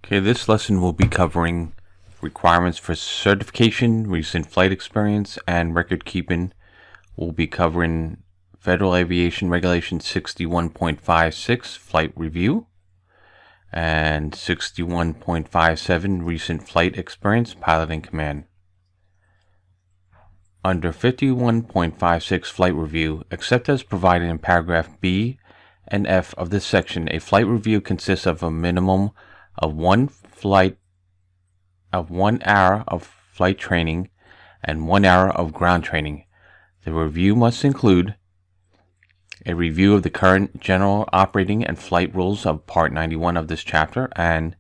Okay, this lesson will be covering requirements for certification, recent flight experience, and record keeping. We'll be covering Federal Aviation Regulation 61.56 Flight Review and 61.57 Recent Flight Experience, Pilot and Command. Under 51.56 Flight Review, except as provided in paragraph B and F of this section, a flight review consists of a minimum of 1 hour of flight training and 1 hour of ground training. The review must include a review of the current general operating and flight rules of Part 91 of this chapter, and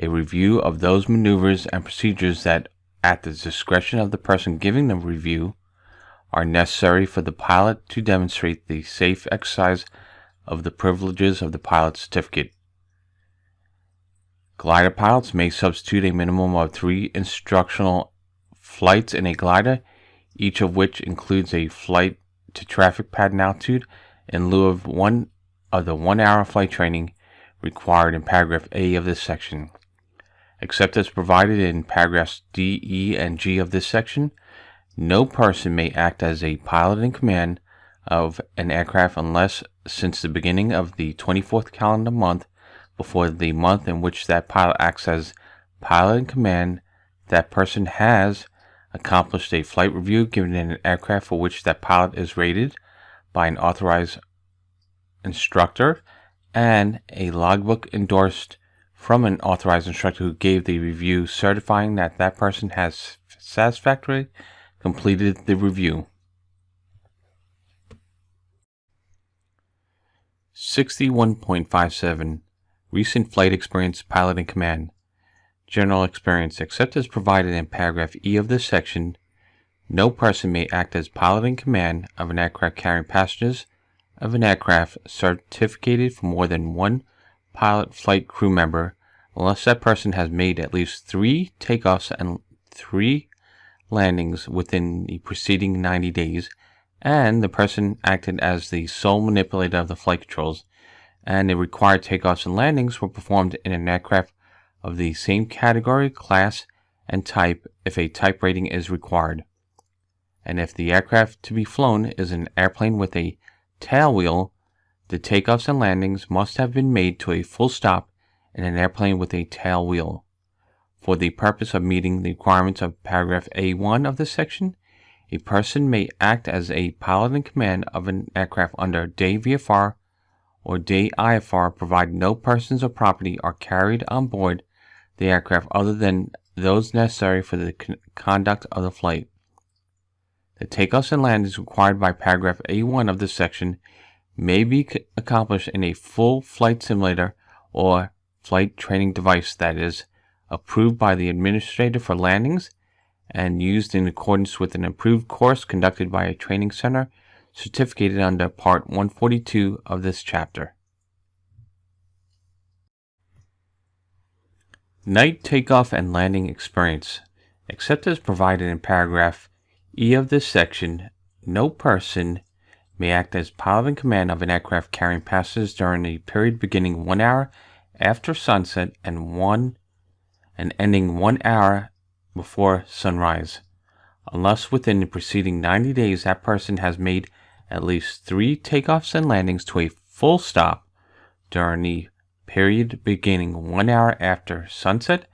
a review of those maneuvers and procedures that, at the discretion of the person giving the review, are necessary for the pilot to demonstrate the safe exercise of the privileges of the pilot certificate. Glider pilots may substitute a minimum of 3 instructional flights in a glider, each of which includes a flight to traffic pattern altitude in lieu of the 1 hour flight training required in paragraph A of this section. Except as provided in paragraphs D, E, and G of this section, no person may act as a pilot in command of an aircraft unless, since the beginning of the 24th calendar month before the month in which that pilot acts as pilot in command, that person has accomplished a flight review given in an aircraft for which that pilot is rated by an authorized instructor, and a logbook endorsed from an authorized instructor who gave the review, certifying that that person has satisfactorily completed the review. 61.57 Recent Flight Experience, Pilot and Command. General experience. Except as provided in paragraph E of this section, no person may act as pilot in command of an aircraft carrying passengers of an aircraft certificated for more than 1 pilot flight crew member unless that person has made at least 3 takeoffs and 3 landings within the preceding 90 days, and the person acted as the sole manipulator of the flight controls, and the required takeoffs and landings were performed in an aircraft of the same category, class, and type if a type rating is required, and if the aircraft to be flown is an airplane with a tail wheel, the takeoffs and landings must have been made to a full stop in an airplane with a tail wheel. For the purpose of meeting the requirements of paragraph A1 of this section, a person may act as a pilot in command of an aircraft under day VFR or day IFR, provided no persons or property are carried on board the aircraft other than those necessary for the conduct of the flight. The takeoffs and landings required by paragraph A1 of this section may be accomplished in a full flight simulator or flight training device that is approved by the administrator for landings and used in accordance with an approved course conducted by a training center certificated under Part 142 of this chapter. Night takeoff and landing experience. Except as provided in paragraph E of this section, no person may act as pilot in command of an aircraft carrying passengers during a period beginning 1 hour after sunset and ending 1 hour before sunrise, unless within the preceding 90 days that person has made at least 3 takeoffs and landings to a full stop during the period beginning 1 hour after sunset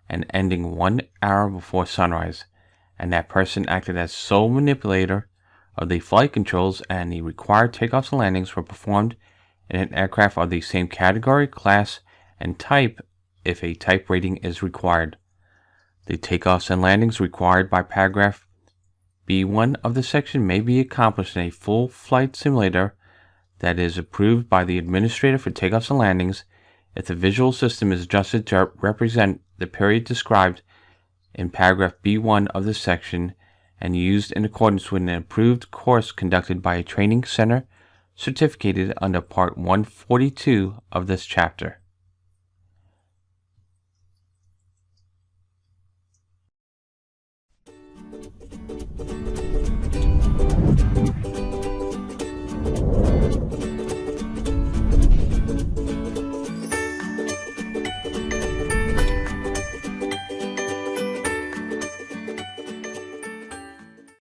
and ending 1 hour before sunrise, and that person acted as sole manipulator of the flight controls and the required takeoffs and landings were performed in an aircraft of the same category, class, and type if a type rating is required. The takeoffs and landings required by paragraph B1 of the section may be accomplished in a full flight simulator that is approved by the administrator for takeoffs and landings if the visual system is adjusted to represent the period described in paragraph B1 of this section and used in accordance with an approved course conducted by a training center certificated under Part 142 of this chapter.